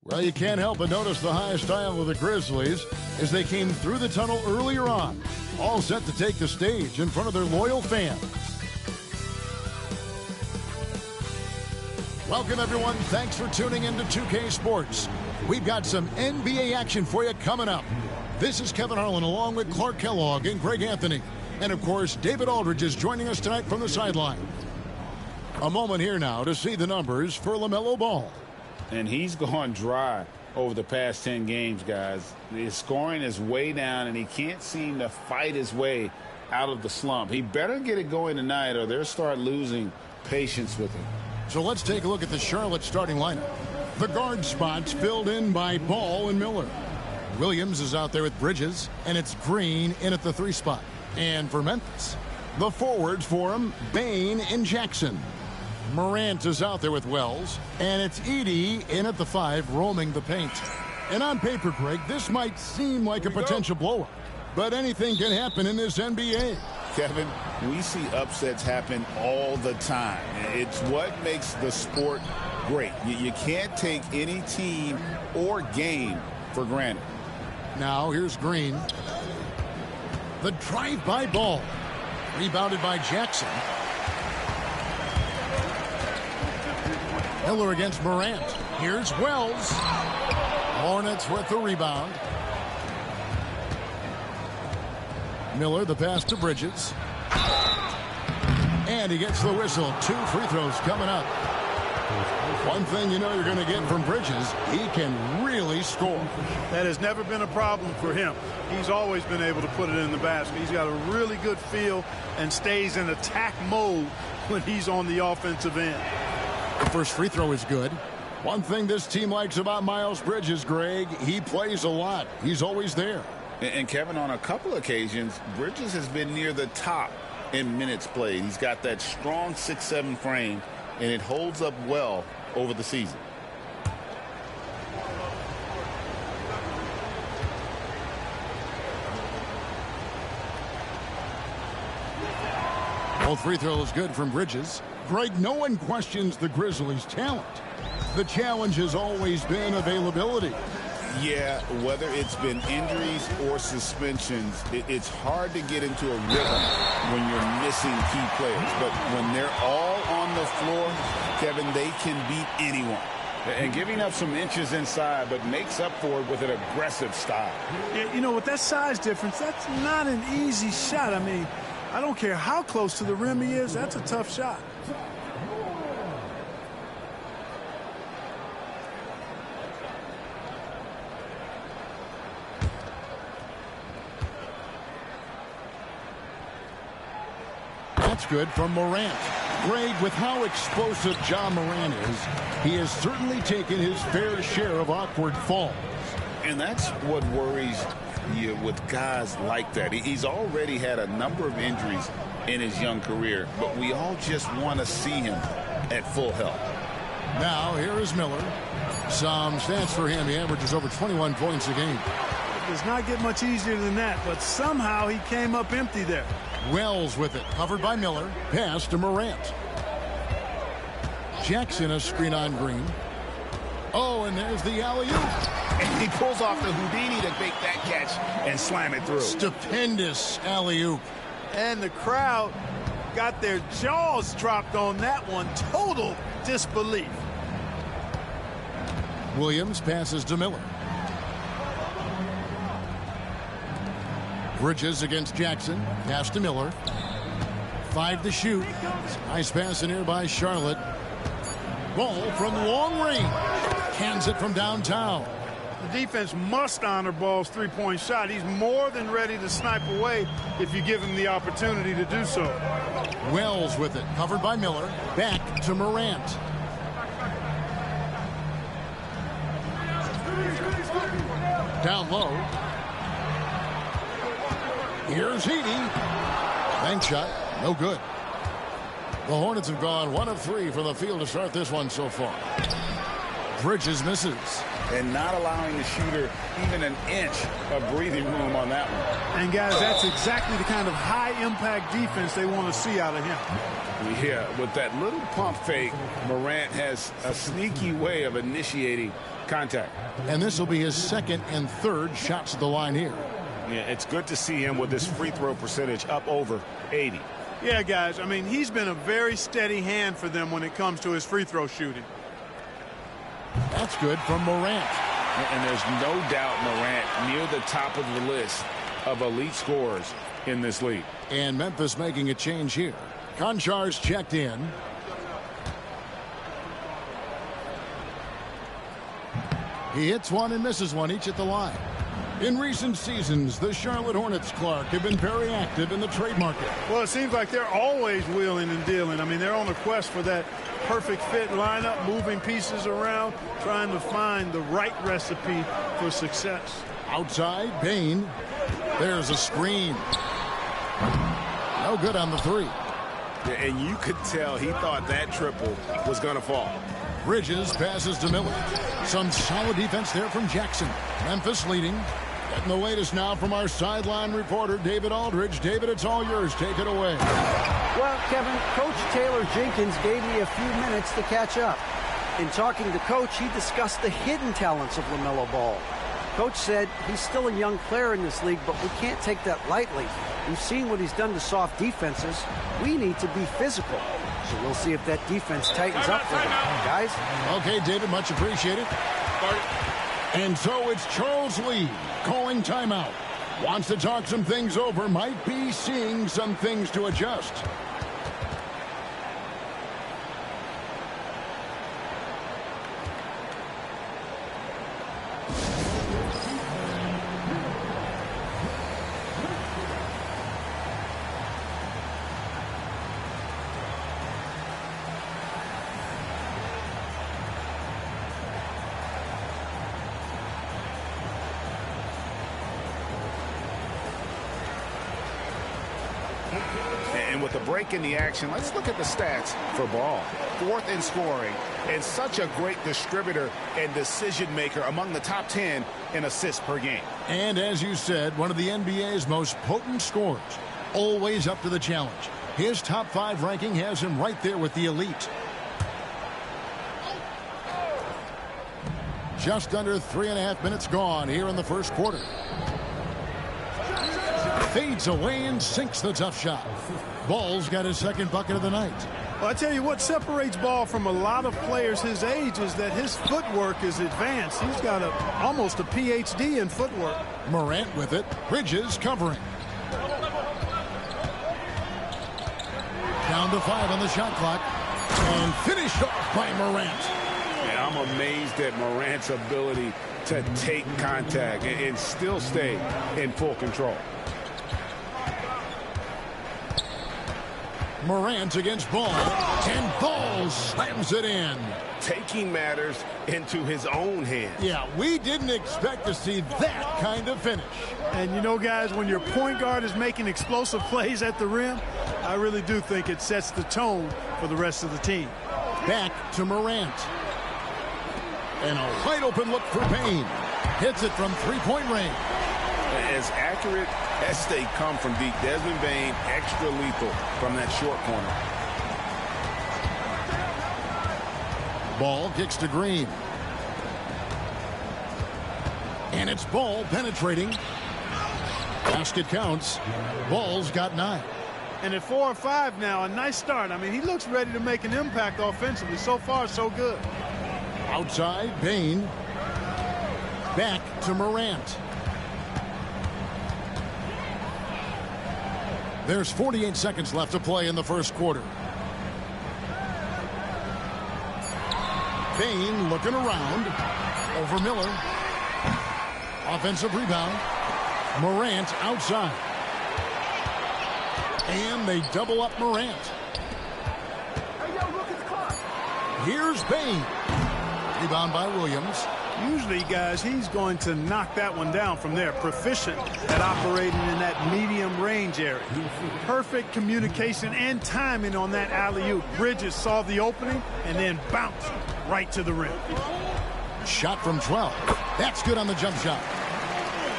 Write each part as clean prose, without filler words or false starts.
Well, you can't help but notice the high style of the Grizzlies as they came through the tunnel earlier on, all set to take the stage in front of their loyal fans. Welcome, everyone. Thanks for tuning in to 2K Sports. We've got some NBA action for you coming up. This is Kevin Harlan along with Clark Kellogg and Greg Anthony. And, of course, David Aldridge is joining us tonight from the sideline. A moment here now to see the numbers for LaMelo Ball. And he's gone dry over the past 10 games, guys. His scoring is way down, and he can't seem to fight his way out of the slump. He better get it going tonight, or they'll start losing patience with him. So let's take a look at the Charlotte starting lineup. The guard spots filled in by Ball and Miller. Williams is out there with Bridges, and it's Green in at the 3 spot. And for Memphis, the forwards for him, Bane and Jackson. Morant is out there with Wells, and it's Edey in at the 5, roaming the paint. And on paper, Greg, this might seem like a potential blowout, but anything can happen in this NBA. Kevin, we see upsets happen all the time. It's what makes the sport great. You can't take any team or game for granted. Now here's Green. The drive-by Ball. Rebounded by Jackson. Miller against Morant. Here's Wells. Hornets with the rebound. Miller, the pass to Bridges. And he gets the whistle. 2 free throws coming up. One thing you know you're going to get from Bridges, he can really score. That has never been a problem for him. He's always been able to put it in the basket. He's got a really good feel and stays in attack mode when he's on the offensive end. The first free throw is good. One thing this team likes about Miles Bridges, Greg, he plays a lot. He's always there. And Kevin, on a couple occasions, Bridges has been near the top in minutes played. He's got that strong 6'7" frame, and it holds up well over the season. Both free throws good from Bridges. Greg, no one questions the Grizzlies' talent. The challenge has always been availability. Yeah, whether it's been injuries or suspensions, it's hard to get into a rhythm when you're missing key players. But when they're all on the floor, Kevin, they can beat anyone. And giving up some inches inside, but makes up for it with an aggressive style. Yeah, you know, with that size difference, that's not an easy shot. I mean, I don't care how close to the rim he is, that's a tough shot. That's good from Morant. Greg, with how explosive Ja Morant is, he has certainly taken his fair share of awkward falls. And that's what worries you with guys like that. He's already had a number of injuries in his young career, but we all just want to see him at full health. Now, here is Miller. Some stats for him. He averages over 21 points a game. It does not get much easier than that, but somehow he came up empty there. Wells with it, covered by Miller. Pass to Morant. Jackson a screen on Green. Oh, and there's the alley-oop. And he pulls off the Houdini to make that catch and slam it through. Stupendous alley-oop. And the crowd got their jaws dropped on that one. Total disbelief. Williams passes to Miller. Bridges against Jackson. Pass to Miller. 5 to shoot. Nice pass in here by Charlotte. Ball from long range. Cans it from downtown. The defense must honor Ball's three-point shot. He's more than ready to snipe away if you give him the opportunity to do so. Wells with it. Covered by Miller. Back to Morant. Down low. Here's Edey. Bank shot. No good. The Hornets have gone 1 of 3 from the field to start this one so far. Bridges misses. And not allowing the shooter even an inch of breathing room on that one. And, guys, that's exactly the kind of high-impact defense they want to see out of him. Yeah, with that little pump fake, Morant has a sneaky way of initiating contact. And this will be his second and third shots at the line here. Yeah, it's good to see him with his free throw percentage up over 80. Yeah, guys, I mean, he's been a very steady hand for them when it comes to his free throw shooting. That's good from Morant. And there's no doubt Morant near the top of the list of elite scorers in this league. And Memphis making a change here. Konchar's checked in. He hits one and misses one each at the line. In recent seasons, the Charlotte Hornets, Clark, have been very active in the trade market. Well, it seems like they're always wheeling and dealing. I mean, they're on a quest for that perfect fit lineup, moving pieces around, trying to find the right recipe for success. Outside, Bain. There's a screen. No good on the three. And you could tell he thought that triple was going to fall. Bridges passes to Miller. Some solid defense there from Jackson. Memphis leading. Getting the latest now from our sideline reporter, David Aldridge. David, it's all yours. Take it away. Well, Kevin, Coach Taylor Jenkins gave me a few minutes to catch up. In talking to Coach, he discussed the hidden talents of LaMelo Ball. Coach said he's still a young player in this league, but we can't take that lightly. We've seen what he's done to soft defenses. We need to be physical. So we'll see if that defense tightens up for him. Guys? Okay, David, much appreciated. And so it's Charles Lee calling timeout. Wants to talk some things over. Might be seeing some things to adjust. And with the break in the action, let's look at the stats for Ball. Fourth in scoring and such a great distributor and decision maker, among the top 10 in assists per game. And as you said, one of the NBA's most potent scorers. Always up to the challenge. His top 5 ranking has him right there with the elite. Just under 3.5 minutes gone here in the first quarter. Fades away and sinks the tough shot. Ball's got his second bucket of the night. Well, I tell you what separates Ball from a lot of players his age is that his footwork is advanced. He's got almost a PhD in footwork. Morant with it. Bridges covering. Down to 5 on the shot clock. And finished off by Morant. Yeah, I'm amazed at Morant's ability to take contact and still stay in full control. Morant against Ball. And Ball slams it in. Taking matters into his own hands. Yeah, we didn't expect to see that kind of finish. And you know, guys, when your point guard is making explosive plays at the rim, I really do think it sets the tone for the rest of the team. Back to Morant. And a wide open look for Payne. Hits it from three-point range. As accurate as they come from deep, Desmond Bane extra lethal from that short corner. Ball kicks to Green. And it's Ball penetrating. Basket counts. Ball's got 9. And at 4 or 5 now, a nice start. I mean, he looks ready to make an impact offensively. So far, so good. Outside, Bane. Back to Morant. There's 48 seconds left to play in the first quarter. Bane looking around. Over Miller. Offensive rebound. Morant outside. And they double up Morant. Here's Bane. Rebound by Williams. Usually, guys, he's going to knock that one down from there. Proficient at operating in that medium range area. Perfect communication and timing on that alley-oop. Bridges saw the opening and then bounced right to the rim. Shot from 12. That's good on the jump shot.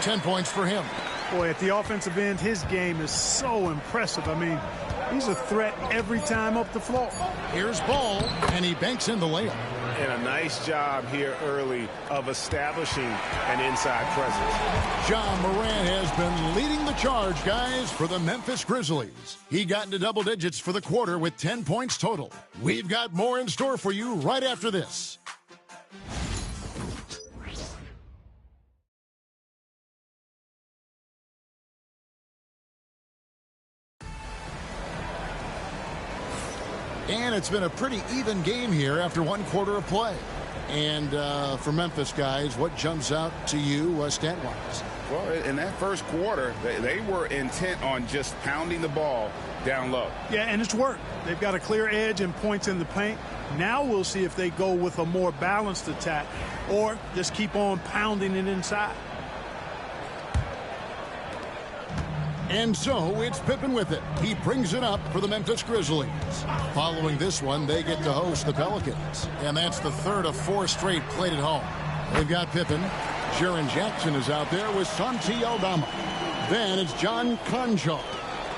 10 points for him. Boy, at the offensive end, his game is so impressive. I mean, he's a threat every time up the floor. Here's Ball, and he banks in the layup. And a nice job here early of establishing an inside presence. Ja Morant has been leading the charge, guys, for the Memphis Grizzlies. He got into double digits for the quarter with 10 points total. We've got more in store for you right after this. And it's been a pretty even game here after one quarter of play. And for Memphis, guys, what jumps out to you stat-wise? Well, in that first quarter, they were intent on just pounding the ball down low. Yeah, and it's worked. They've got a clear edge and points in the paint. Now we'll see if they go with a more balanced attack or just keep on pounding it inside. And so it's Pippen with it. He brings it up for the Memphis Grizzlies. Following this one, they get to host the Pelicans. And that's the third of 4 straight played at home. They've got Pippen. Jaren Jackson is out there with Santi Aldama. Then it's John Conjo.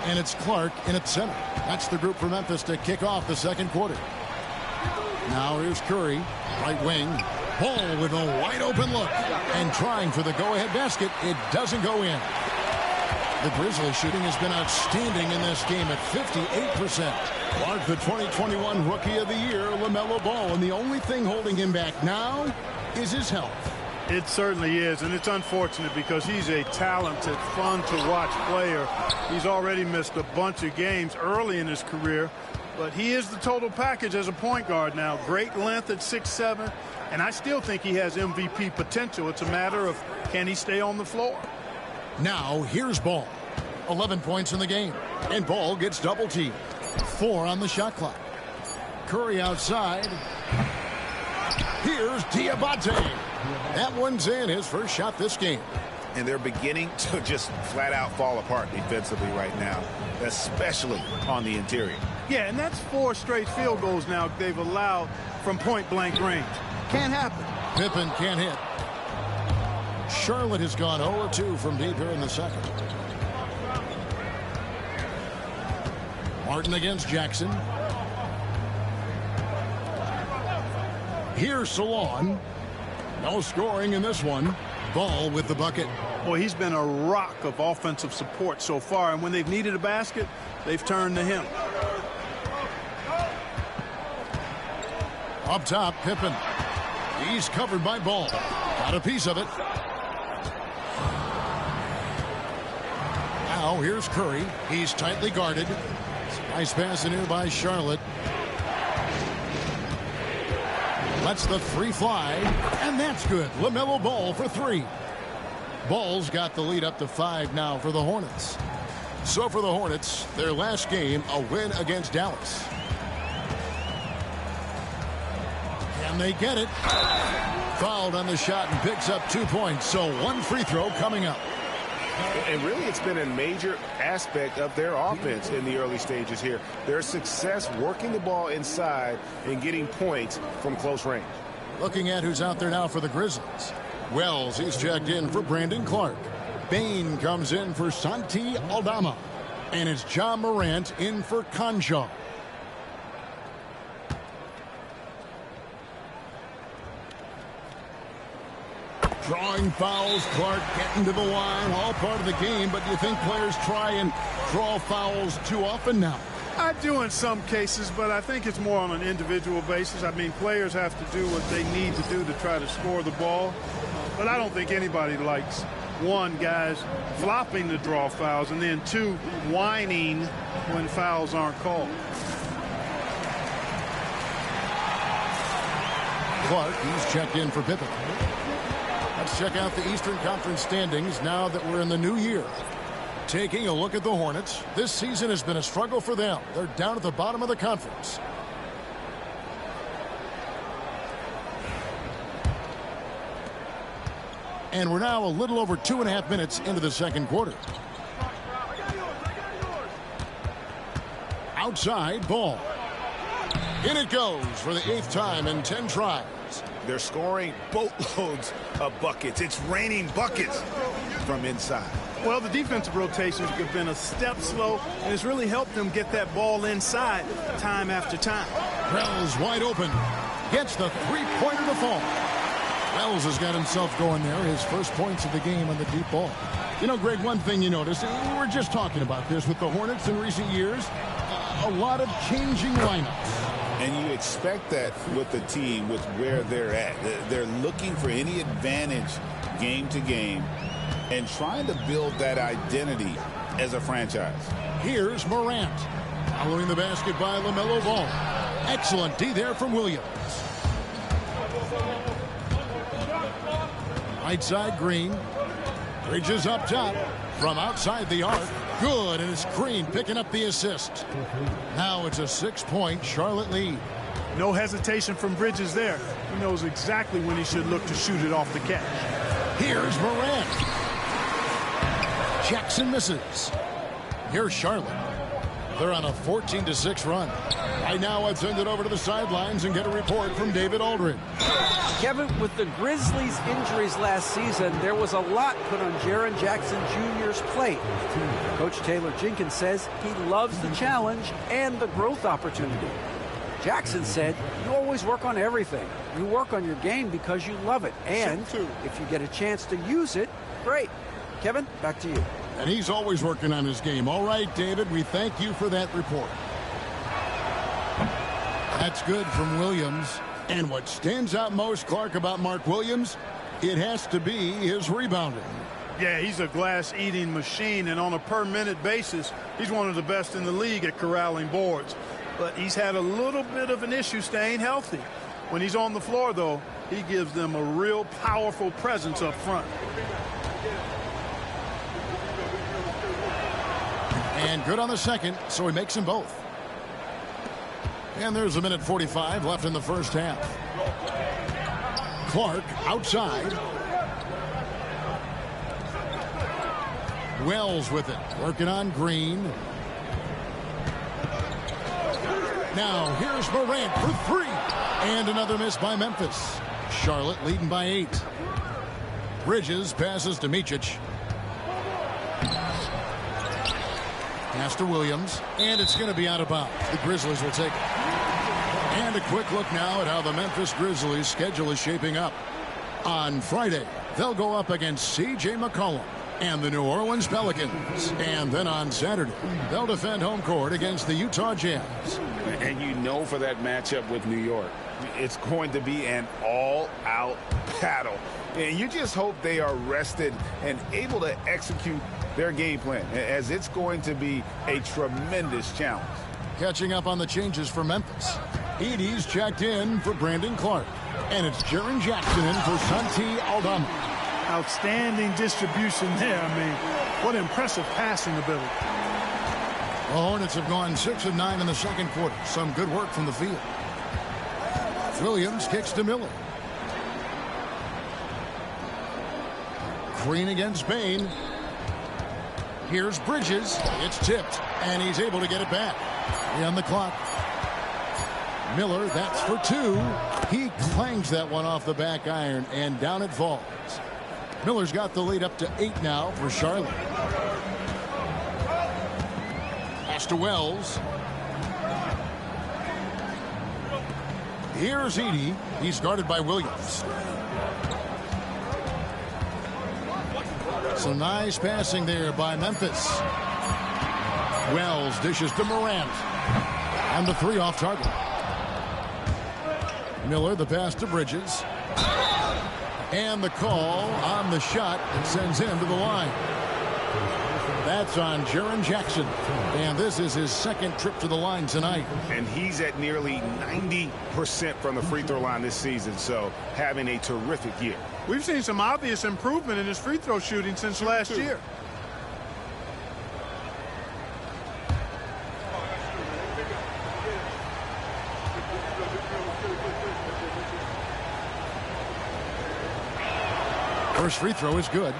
And it's Clark in at center. That's the group for Memphis to kick off the second quarter. Now here's Curry, right wing. Ball with a wide open look. And trying for the go-ahead basket. It doesn't go in. The Grizzlies shooting has been outstanding in this game at 58%. Clark, the 2021 Rookie of the Year, LaMelo Ball, and the only thing holding him back now is his health. It certainly is, and it's unfortunate because he's a talented, fun-to-watch player. He's already missed a bunch of games early in his career, but he is the total package as a point guard now. Great length at 6'7", and I still think he has MVP potential. It's a matter of can he stay on the floor. Now, here's Ball. 11 points in the game. And Ball gets double-teamed. 4 on the shot clock. Curry outside. Here's Diabate. That one's in, his first shot this game. And they're beginning to just flat-out fall apart defensively right now, especially on the interior. Yeah, and that's 4 straight field goals now they've allowed from point-blank range. Can't happen. Pippen can't hit. Charlotte has gone 0-2 from deep here in the second. Martin against Jackson. Here's Salon. No scoring in this one. Ball with the bucket. Boy, he's been a rock of offensive support so far, and when they've needed a basket, they've turned to him. Up top, Pippen. He's covered by Ball. Got a piece of it. Now here's Curry. He's tightly guarded. Nice pass in here by Charlotte. Lets the 3 fly, and that's good. LaMelo Ball for 3. Ball's got the lead up to 5 now for the Hornets. So for the Hornets, their last game, a win against Dallas. Can they get it? Fouled on the shot and picks up 2 points. So 1 free throw coming up. And really, it's been a major aspect of their offense in the early stages here. Their success working the ball inside and getting points from close range. Looking at who's out there now for the Grizzlies. Wells, he's checked in for Brandon Clark. Bain comes in for Santi Aldama. And it's Ja Morant in for Conjo. Drawing fouls, Clark getting to the line, all part of the game, but do you think players try and draw fouls too often now? I do in some cases, but I think it's more on an individual basis. I mean, players have to do what they need to do to try to score the ball, but I don't think anybody likes, 1, guys flopping to draw fouls, and then 2, whining when fouls aren't called. Clark, he's checked in for Pippen. Let's check out the Eastern Conference standings now that we're in the new year. Taking a look at the Hornets, this season has been a struggle for them. They're down at the bottom of the conference. And we're now a little over 2.5 minutes into the second quarter. Outside, Ball. In it goes for the 8th time in 10 tries. They're scoring boatloads of buckets. It's raining buckets from inside. Well, the defensive rotations have been a step slow, and it's really helped them get that ball inside time after time. Wells wide open. Gets the three-pointer to fall. Wells has got himself going there. His first points of the game on the deep ball. You know, Greg, one thing you notice, we were just talking about this with the Hornets in recent years, a lot of changing lineups. And you expect that with the team, with where they're at. They're looking for any advantage game to game and trying to build that identity as a franchise. Here's Morant. Following the basket by LaMelo Ball. Excellent D there from Williams. Right side Green. Bridges up top from outside the arc. Good, and it's Green picking up the assist. Now it's a 6-point Charlotte lead. No hesitation from Bridges there. He knows exactly when he should look to shoot it off the catch. Here's Morant. Jackson misses. Here's Charlotte. They're on a 14-6 run. Right now, I'd send it over to the sidelines and get a report from David Aldridge. Kevin, with the Grizzlies' injuries last season, there was a lot put on Jaren Jackson Jr.'s plate. Coach Taylor Jenkins says he loves the challenge and the growth opportunity. Jackson said, you always work on everything. You work on your game because you love it. And if you get a chance to use it, great. Kevin, back to you. And he's always working on his game. All right, David, we thank you for that report. That's good from Williams. And what stands out most, Clark, about Mark Williams, it has to be his rebounding. Yeah, he's a glass-eating machine, and on a per-minute basis, he's one of the best in the league at corralling boards. But he's had a little bit of an issue staying healthy. When he's on the floor, though, he gives them a real powerful presence up front. And good on the second, so he makes them both. And there's a minute 45 left in the first half. Clark outside. Wells with it, working on Green. Now here's Morant for 3. And another miss by Memphis. Charlotte leading by 8. Bridges passes to Micic. Pass to Williams, and it's going to be out of bounds. The Grizzlies will take it. And a quick look now at how the Memphis Grizzlies' schedule is shaping up. On Friday, they'll go up against C.J. McCollum and the New Orleans Pelicans. And then on Saturday, they'll defend home court against the Utah Jazz. And you know, for that matchup with New York, it's going to be an all-out battle. And you just hope they are rested and able to execute their game plan, as it's going to be a tremendous challenge. Catching up on the changes for Memphis. Edey's checked in for Brandon Clark. And it's Jaren Jackson in for Santi Aldama. Outstanding distribution there. I mean, what impressive passing ability. The Hornets have gone 6 of 9 in the second quarter. Some good work from the field. Williams kicks to Miller. Green against Bain. Here's Bridges. It's tipped, and he's able to get it back. On the clock. Miller, that's for 2. He clangs that one off the back iron, and down it falls. Miller's got the lead up to 8 now for Charlotte. Pass to Wells. Here's Edey. He's guarded by Williams. So nice passing there by Memphis. Wells dishes to Morant. And the 3 off target. Miller, the pass to Bridges. And the call on the shot that sends him to the line. That's on Jaren Jackson. And this is his second trip to the line tonight. And he's at nearly 90% from the free throw line this season, so having a terrific year. We've seen some obvious improvement in his free throw shooting since last year. First free throw is good.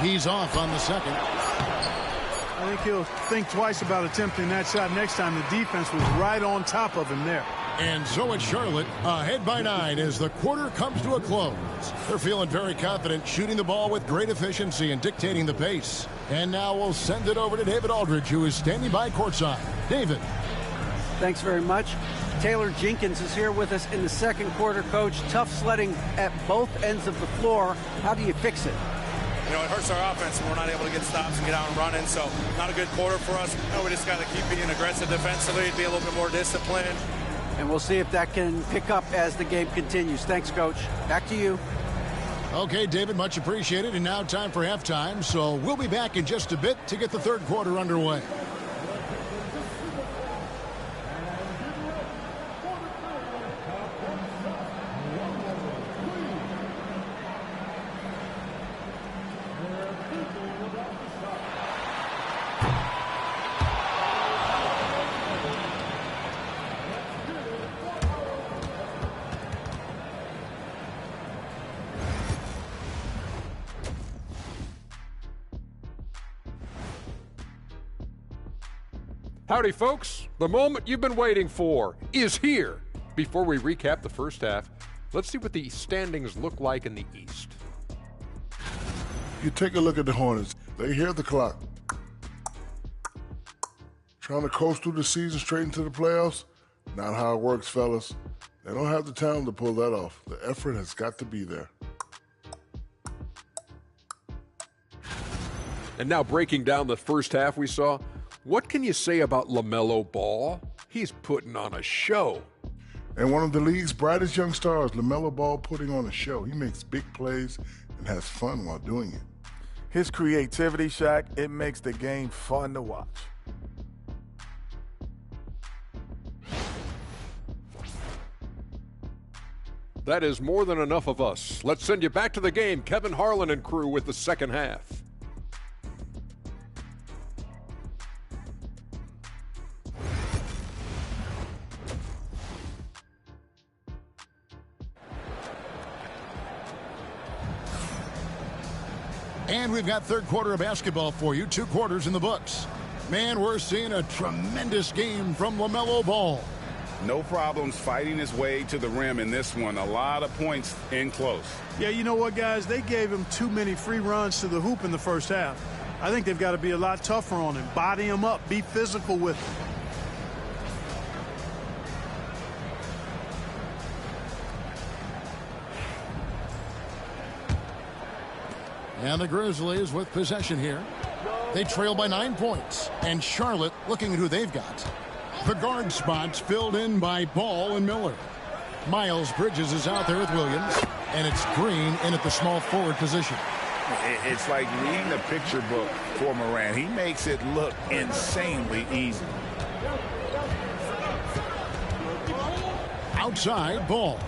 He's off on the second. I think he'll think twice about attempting that shot next time. The defense was right on top of him there. And so it's Charlotte ahead by 9 as the quarter comes to a close. They're feeling very confident, shooting the ball with great efficiency and dictating the pace. And now we'll send it over to David Aldridge, who is standing by courtside. David. Thanks very much. Taylor Jenkins is here with us in the second quarter, Coach. Tough sledding at both ends of the floor. How do you fix it? You know, it hurts our offense when we're not able to get stops and get out and running. So not a good quarter for us. You know, we just got to keep being aggressive defensively, be a little bit more disciplined. And we'll see if that can pick up as the game continues. Thanks, Coach. Back to you. Okay, David, much appreciated. And now time for halftime. So we'll be back in just a bit to get the third quarter underway. Howdy, folks. The moment you've been waiting for is here. Before we recap the first half, let's see what the standings look like in the East. You take a look at the Hornets. They hear the clock. Trying to coast through the season straight into the playoffs? Not how it works, fellas. They don't have the talent to pull that off. The effort has got to be there. And now breaking down the first half we saw, what can you say about LaMelo Ball? He's putting on a show. And one of the league's brightest young stars, LaMelo Ball, putting on a show. He makes big plays and has fun while doing it. His creativity, Shaq, it makes the game fun to watch. That is more than enough of us. Let's send you back to the game, Kevin Harlan and crew with the second half. And we've got third quarter of basketball for you. 2 quarters in the books. Man, we're seeing a tremendous game from LaMelo Ball. No problems fighting his way to the rim in this one. A lot of points in close. Yeah, you know what, guys? They gave him too many free runs to the hoop in the first half. I think they've got to be a lot tougher on him. Body him up. Be physical with him. And the Grizzlies with possession here. They trail by 9 points. And Charlotte looking at who they've got. The guard spots filled in by Ball and Miller. Miles Bridges is out there with Williams. And it's Green in at the small forward position. It's like reading the picture book for Morant. He makes it look insanely easy. Outside, Ball.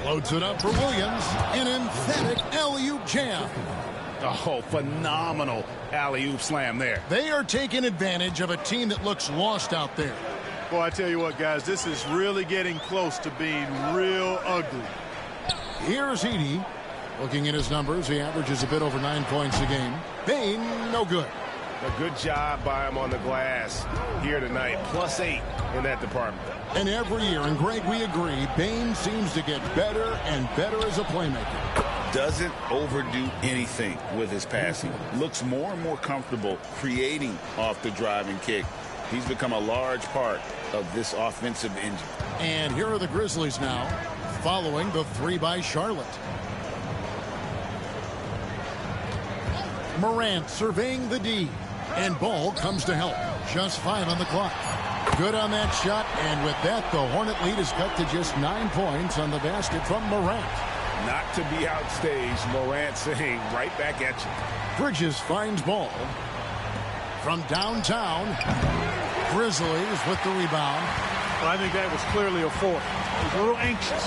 Floats it up for Williams. An emphatic alley-oop jam. Oh, phenomenal alley-oop slam there. They are taking advantage of a team that looks lost out there. Boy, I tell you what, guys, this is really getting close to being real ugly. Here's Edey. Looking at his numbers, he averages a bit over 9 points a game. Bain, no good. A good job by him on the glass here tonight. +8 in that department. And every year, and Greg, we agree, Bain seems to get better and better as a playmaker. Doesn't overdo anything with his passing. Looks more and more comfortable creating off the driving kick. He's become a large part of this offensive engine. And here are the Grizzlies now, following the 3 by Charlotte. Morant surveying the D. And Ball comes to help. Just 5 on the clock. Good on that shot, and with that, the Hornet lead is cut to just 9 points on the basket from Morant. Not to be outstaged, Morant saying right back at you. Bridges finds Ball. From downtown, Grizzlies with the rebound. Well, I think that was clearly a fourth. He was a little anxious.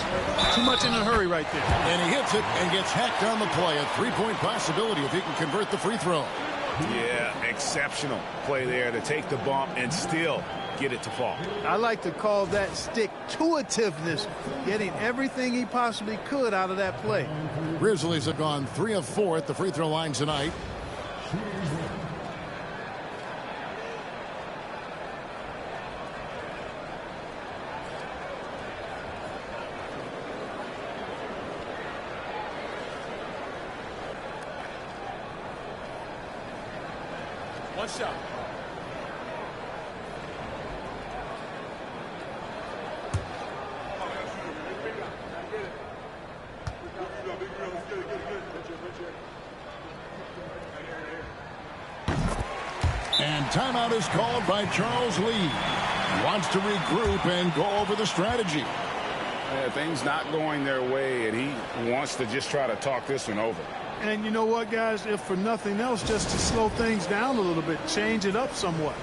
Too much in a hurry right there. And he hits it and gets hacked on the play. A 3-point possibility if he can convert the free throw. Yeah, exceptional play there to take the bump and still get it to fall. I like to call that stick-to-itiveness, getting everything he possibly could out of that play. Grizzlies have gone 3 of 4 at the free throw line tonight. One shot. And timeout is called by Charles Lee. He wants to regroup and go over the strategy. Yeah, things not going their way, and he wants to just try to talk this one over. And you know what, guys? If for nothing else, just to slow things down a little bit, change it up somewhat.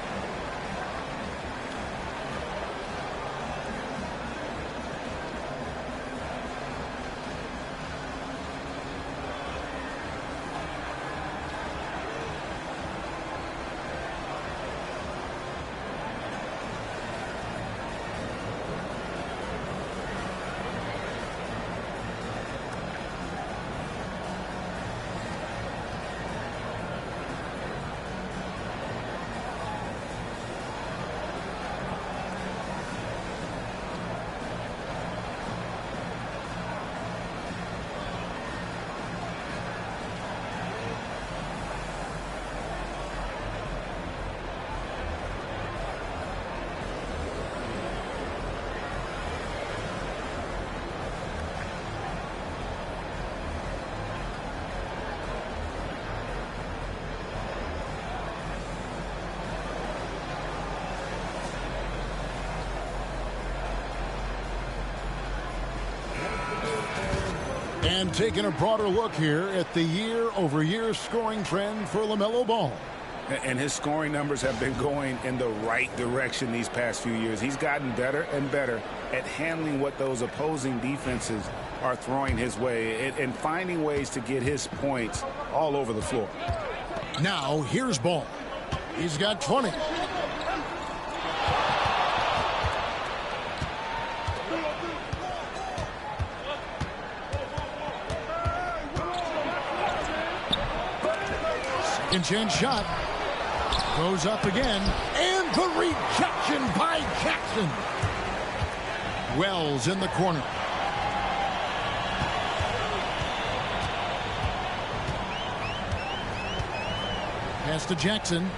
And taking a broader look here at the year-over-year scoring trend for LaMelo Ball. And his scoring numbers have been going in the right direction these past few years. He's gotten better and better at handling what those opposing defenses are throwing his way and finding ways to get his points all over the floor. Now, here's Ball. He's got 20. Second chance shot. Goes up again. And the rejection by Jackson. Wells in the corner. Pass to Jackson.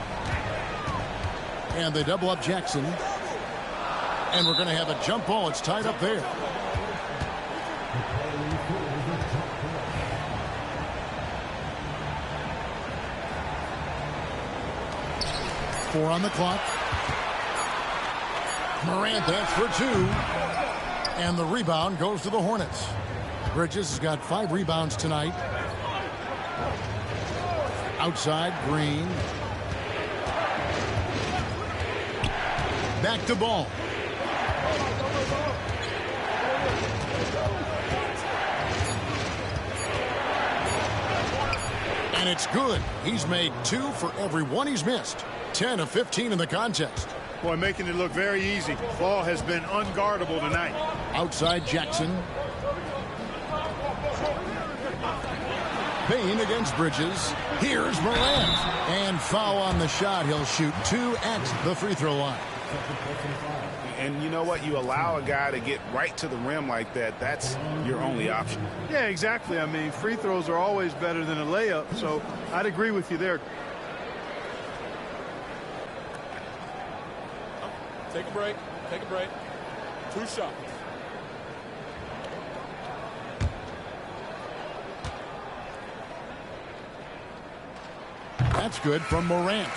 And they double up Jackson. And we're going to have a jump ball. It's tied up there. Four on the clock. Morant, that's for two. And the rebound goes to the Hornets. Bridges has got 5 rebounds tonight. Outside, Green. Back to Ball. And it's good. He's made 2 for every 1 he's missed. 10 of 15 in the contest. Boy, making it look very easy. Ball has been unguardable tonight. Outside Jackson. Payne against Bridges. Here's Morant. And foul on the shot. He'll shoot 2 at the free throw line. And you know what? You allow a guy to get right to the rim like that. That's your only option. Yeah, exactly. I mean, free throws are always better than a layup, so I'd agree with you there. Take a break. Take a break. 2 shots. That's good from Morant.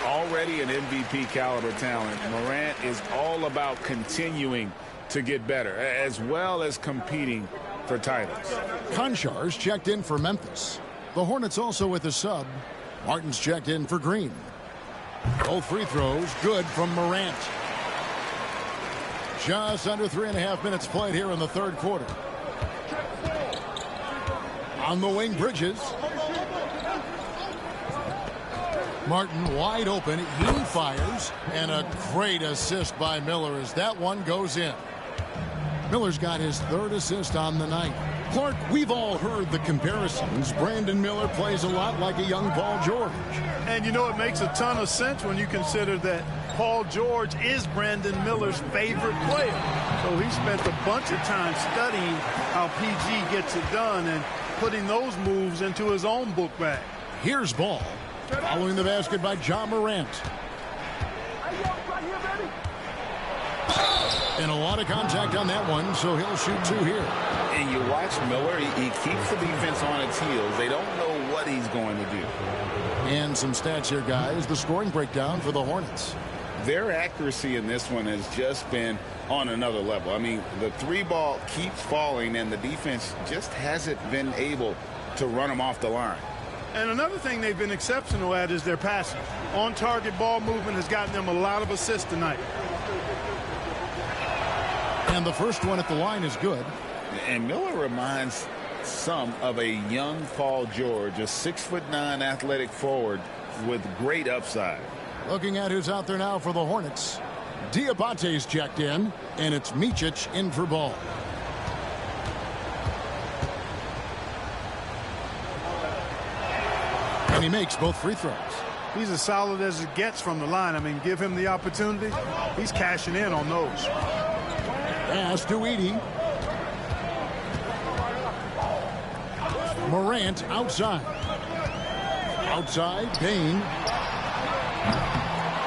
Already an MVP caliber talent. Morant is all about continuing to get better, as well as competing for titles. Konchar's checked in for Memphis. The Hornets also with a sub. Martin's checked in for Green. Both free throws good from Morant. Just under 3.5 minutes played here in the third quarter. On the wing, Bridges. Martin wide open. He fires. And a great assist by Miller as that one goes in. Miller's got his 3rd assist on the night. Clark, we've all heard the comparisons. Brandon Miller plays a lot like a young Paul George. And you know, it makes a ton of sense when you consider that Paul George is Brandon Miller's favorite player. So he spent a bunch of time studying how PG gets it done and putting those moves into his own book bag. Here's Ball. Following the basket by John Morant. And a lot of contact on that one, so he'll shoot 2 here. And you watch Miller, he keeps the defense on its heels. They don't know what he's going to do. And some stats here, guys. The scoring breakdown for the Hornets. Their accuracy in this one has just been on another level. I mean, the 3-ball keeps falling, and the defense just hasn't been able to run them off the line. And another thing they've been exceptional at is their passing. On-target ball movement has gotten them a lot of assists tonight. And the first one at the line is good. And Miller reminds some of a young Paul George, a 6'9" athletic forward with great upside. Looking at who's out there now for the Hornets. Diabate's checked in, and it's Micic in for Ball. And he makes both free throws. He's as solid as it gets from the line. I mean, give him the opportunity. He's cashing in on those. Pass to Edey. Morant outside. Outside, Payne.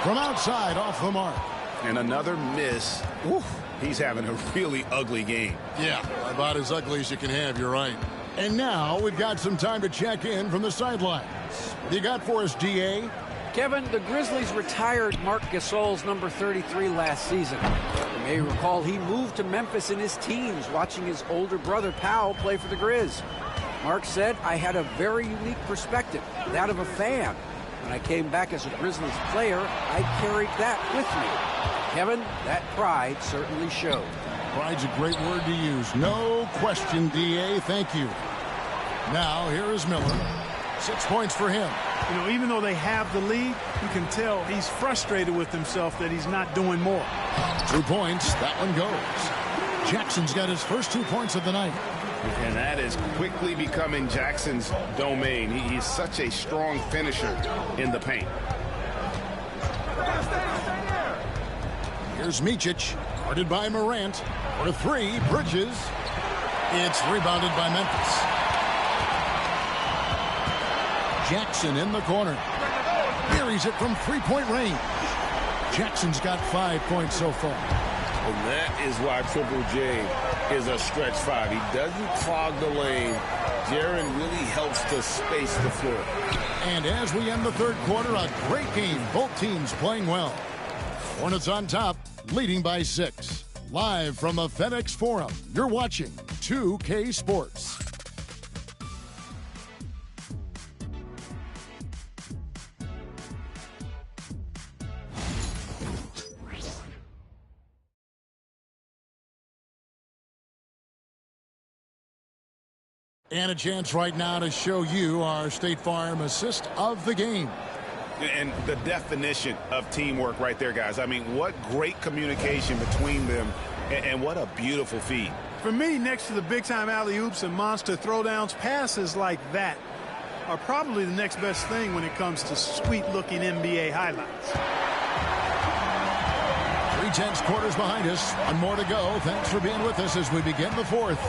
From outside, off the mark. And another miss. Oof, he's having a really ugly game. Yeah, about as ugly as you can have, you're right. And now we've got some time to check in from the sidelines. What do you got for us, DA? Kevin, the Grizzlies retired Marc Gasol's number 33 last season. You may recall he moved to Memphis in his teens, watching his older brother, Powell, play for the Grizz. Mark said, I had a very unique perspective, that of a fan. When I came back as a Grizzlies player, I carried that with me. Kevin, that pride certainly showed. Pride's a great word to use. No question, DA. Thank you. Now, here is Miller. 6 points for him. You know, even though they have the lead, you can tell he's frustrated with himself that he's not doing more. 2 points. That one goes. Jackson's got his first 2 points of the night. And that is quickly becoming Jackson's domain. He's such a strong finisher in the paint. Here's Micic, guarded by Morant. For 3, Bridges. It's rebounded by Memphis. Jackson in the corner. Buries it from 3-point range. Jackson's got 5 points so far. And that is why Triple J is a stretch 5. He doesn't clog the lane. Jaren really helps to space the floor. And as we end the third quarter, a great game. Both teams playing well. Hornets on top, leading by 6. Live from the FedEx Forum, you're watching 2K Sports. And a chance right now to show you our State Farm assist of the game. And the definition of teamwork right there, guys. I mean, what great communication between them, and what a beautiful feed. For me, next to the big-time alley-oops and monster throwdowns, passes like that are probably the next best thing when it comes to sweet-looking NBA highlights. 3/10 quarters behind us. One more to go. Thanks for being with us as we begin the fourth.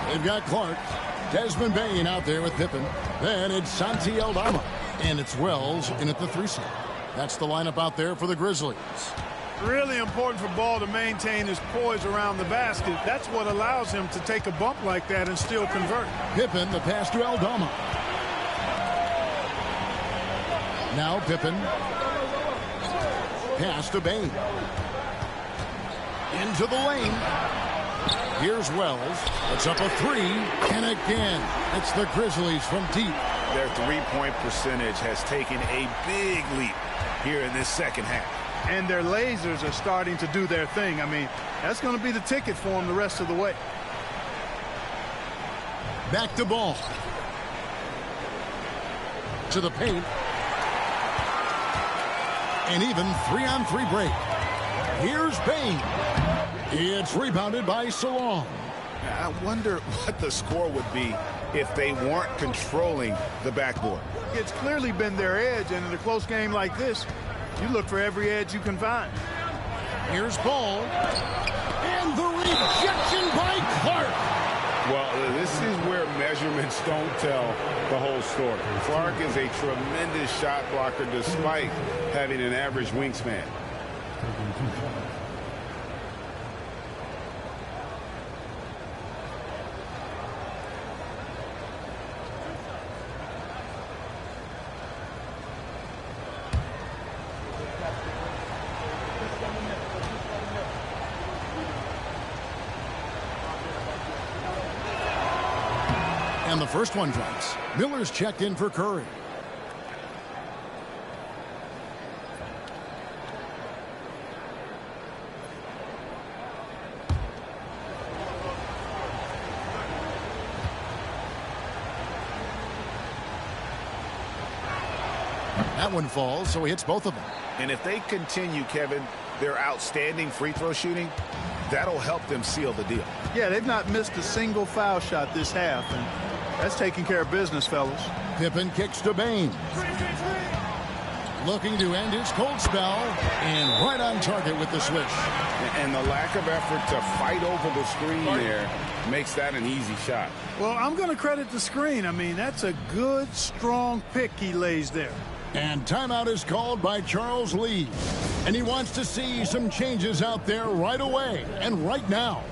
They've got Clark, Desmond Bane out there with Pippen. Then it's Santi Aldama. And it's Wells in at the 3 slot. That's the lineup out there for the Grizzlies. Really important for Ball to maintain his poise around the basket. That's what allows him to take a bump like that and still convert. Pippen, the pass to Aldama. Now Pippen. Pass to Bane. Into the lane. Here's Wells. Puts up a 3. And again, it's the Grizzlies from deep. Their three-point percentage has taken a big leap here in this second half. And their lasers are starting to do their thing. I mean, that's going to be the ticket for them the rest of the way. Back to Ball. To the paint. An even 3-on-3 break. Here's Bain. It's rebounded by Salon. I wonder what the score would be if they weren't controlling the backboard. It's clearly been their edge, and in a close game like this, you look for every edge you can find. Here's Ball. And the rejection by Clark. Well, this is where measurements don't tell the whole story. Clark is a tremendous shot blocker despite having an average wingspan. And the first one drops. Miller's checked in for Curry. That one falls, so he hits both of them. And if they continue, Kevin, their outstanding free throw shooting, that'll help them seal the deal. Yeah, they've not missed a single foul shot this half, and that's taking care of business, fellas. Pippen kicks to Bain. Looking to end his cold spell, and right on target with the swish. And the lack of effort to fight over the screen there makes that an easy shot. Well, I'm going to credit the screen. I mean, that's a good, strong pick he lays there. And timeout is called by Charles Lee. And he wants to see some changes out there right away and right now.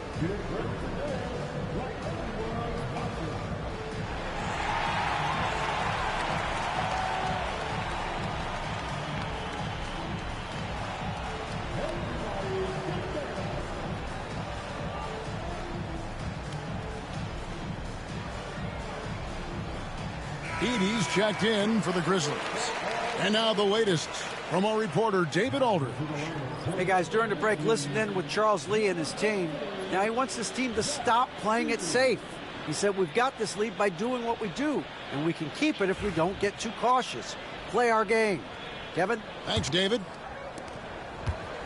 Edey's checked in for the Grizzlies. And now the latest from our reporter, David Aldridge. Hey, guys, during the break, listen in with Charles Lee and his team. Now, he wants this team to stop playing it safe. He said, we've got this lead by doing what we do, and we can keep it if we don't get too cautious. Play our game. Kevin? Thanks, David.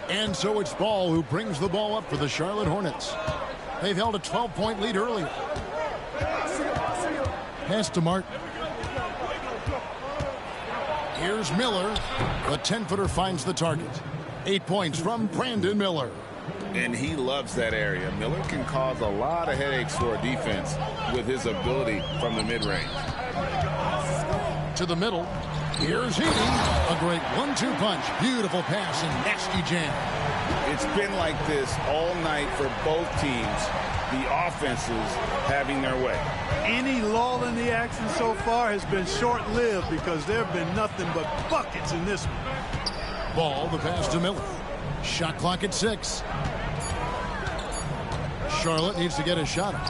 And so it's Ball who brings the ball up for the Charlotte Hornets. They've held a 12-point lead earlier. Pass to Martin. Here's Miller. The 10-footer finds the target. 8 points from Brandon Miller. And he loves that area. Miller can cause a lot of headaches for a defense with his ability from the mid-range. To the middle. Here's Edey. A great 1-2 punch. Beautiful pass and nasty jam. It's been like this all night for both teams. The offenses having their way. Any lull in the action so far has been short-lived because there have been nothing but buckets in this one. Ball, the pass to Miller. Shot clock at 6. Charlotte needs to get a shot up.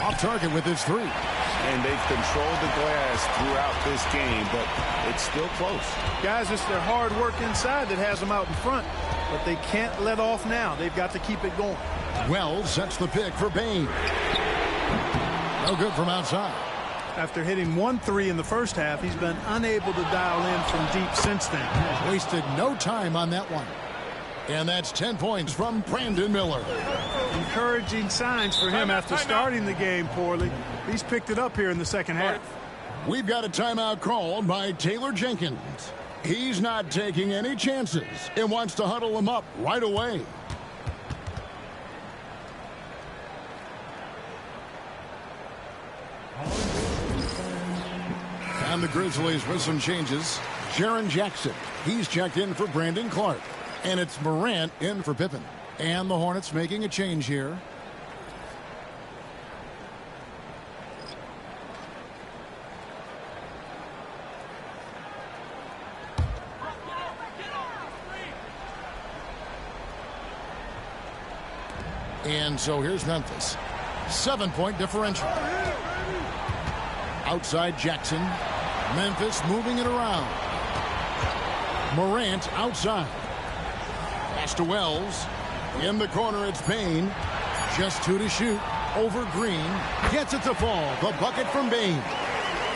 Off target with his 3. And they've controlled the glass throughout this game, but it's still close. Guys, it's their hard work inside that has them out in front, but they can't let off now. They've got to keep it going. Wells sets the pick for Bain. No good from outside. After hitting 1-3 in the first half, he's been unable to dial in from deep since then. Wasted no time on that one. And that's 10 points from Brandon Miller. Encouraging signs for him after starting the game poorly. He's picked it up here in the second half. We've got a timeout called by Taylor Jenkins. He's not taking any chances and wants to huddle him up right away. And the Grizzlies with some changes. Jaren Jackson, he's checked in for Brandon Clark. And it's Morant in for Pippen. And the Hornets making a change here. And so here's Memphis. 7-point differential. Outside Jackson. Memphis moving it around. Morant outside. Pass to Wells. In the corner, it's Bain. Just 2 to shoot. Over Green. Gets it to fall. The bucket from Bain.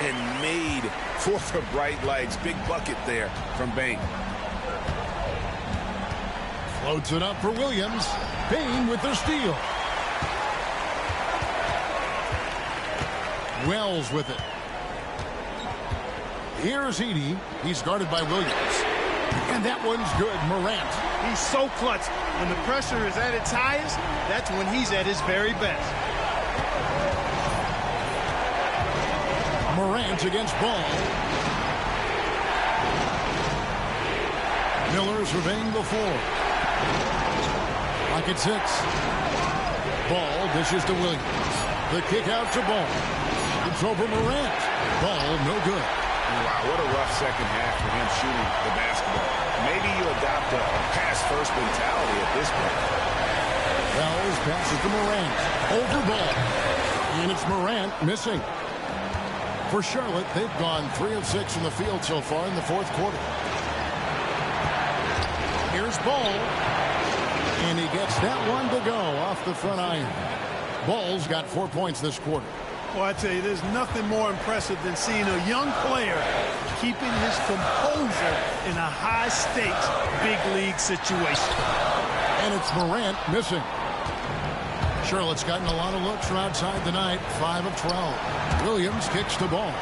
and made for the bright lights. Big bucket there from Bane. Floats it up for Williams. Bane with the steal. Wells with it. Here's Edey. He's guarded by Williams. And that one's good. Morant. He's so clutch. When the pressure is at its highest, that's when he's at his very best. Morant against Ball. Miller surveying the floor. Pocket 6. Ball dishes to Williams. The kick out to Ball. It's over Morant. Ball no good. Wow, what a rough second half for him shooting the basketball. Maybe you adopt a pass-first mentality at this point. Wells passes to Morant. Over Ball. And it's Morant missing. For Charlotte, they've gone 3 of 6 from the field so far in the fourth quarter. Here's Ball. And he gets that one to go off the front iron. Ball's got 4 points this quarter. Well, I tell you, there's nothing more impressive than seeing a young player keeping his composure in a high-stakes, big-league situation. And it's Morant missing. Charlotte's gotten a lot of looks from outside the night, 5 of 12. Williams kicks the ball.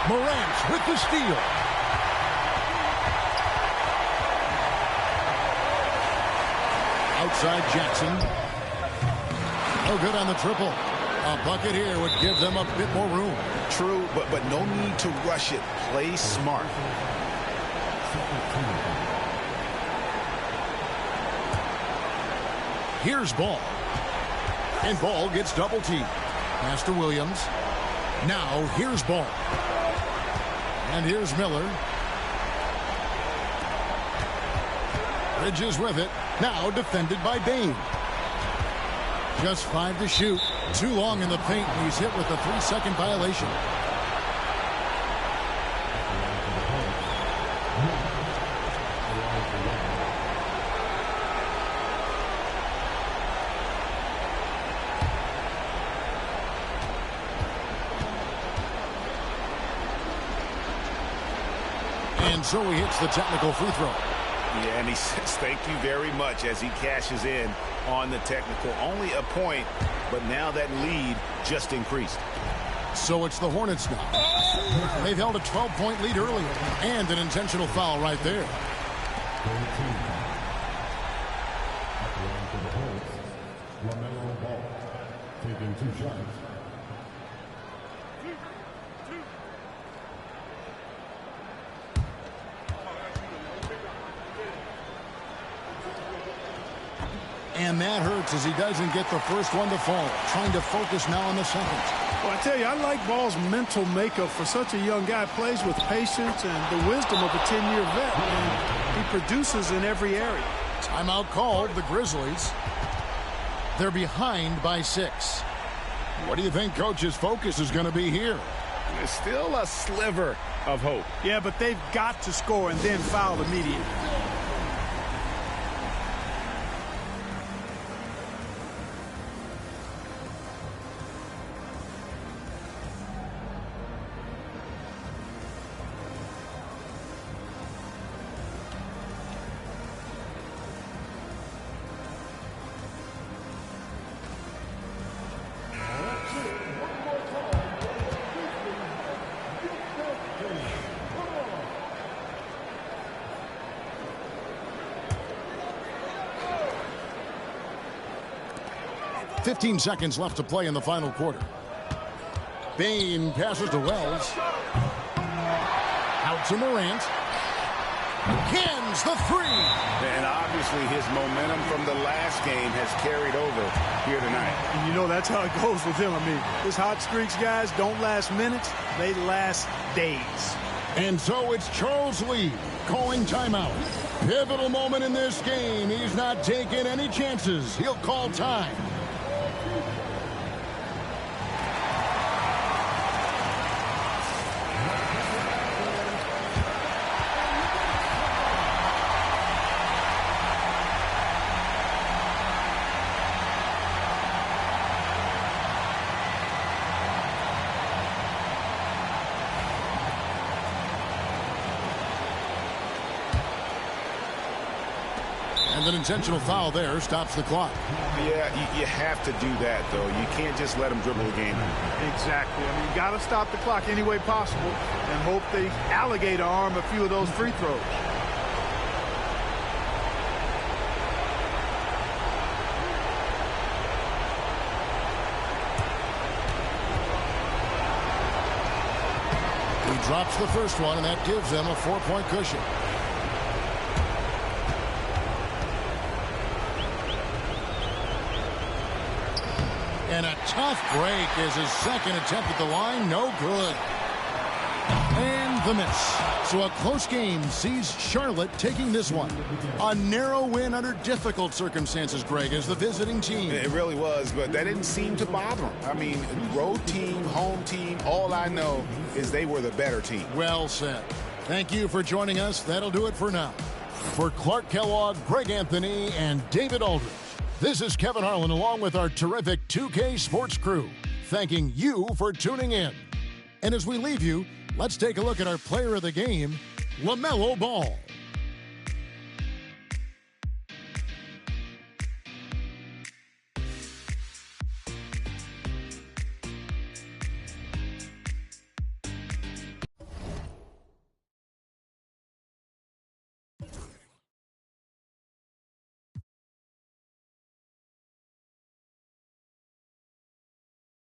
Morant with the steal. Outside Jackson. No good on the triple. A bucket here would give them a bit more room. True, but no need to rush it. Play smart. Here's Ball. And Ball gets double teamed. Pass to Williams. Now here's Ball. And here's Miller. Bridges with it. Now defended by Bane. Just 5 to shoot. Too long in the paint. He's hit with a 3-second violation. And so he hits the technical free throw. Yeah, and he says thank you very much as he cashes in on the technical. Only a point, but now that lead just increased. So it's the Hornets now. They've held a 12-point lead earlier, and an intentional foul right there. Taking 2 shots. And that hurts as he doesn't get the first one to fall. Trying to focus now on the second. Well, I tell you, I like Ball's mental makeup for such a young guy. Plays with patience and the wisdom of a 10-year vet. And he produces in every area. Timeout called, the Grizzlies. They're behind by 6. What do you think Coach's focus is going to be here? There's still a sliver of hope. Yeah, but they've got to score and then foul immediately. .15 seconds left to play in the final quarter. Bane passes to Wells. Out to Morant. Cans the 3. And obviously his momentum from the last game has carried over here tonight. And you know that's how it goes with him. I mean, his hot streaks, guys, don't last minutes. They last days. And so it's Charles Lee calling timeout. Pivotal moment in this game. He's not taking any chances. He'll call time. And an intentional foul there stops the clock. Yeah, you have to do that, though. You can't just let them dribble the game. Exactly. I mean, you got to stop the clock any way possible and hope they alligator arm a few of those free throws. He drops the first one, and that gives them a 4-point cushion. And a tough break is his second attempt at the line. No good. And the miss. So a close game sees Charlotte taking this one. A narrow win under difficult circumstances, Greg, as the visiting team. It really was, but that didn't seem to bother him. I mean, road team, home team, all I know is they were the better team. Well said. Thank you for joining us. That'll do it for now. For Clark Kellogg, Greg Anthony, and David Aldridge, this is Kevin Harlan along with our terrific 2K Sports crew, thanking you for tuning in. And as we leave you, let's take a look at our player of the game, LaMelo Ball.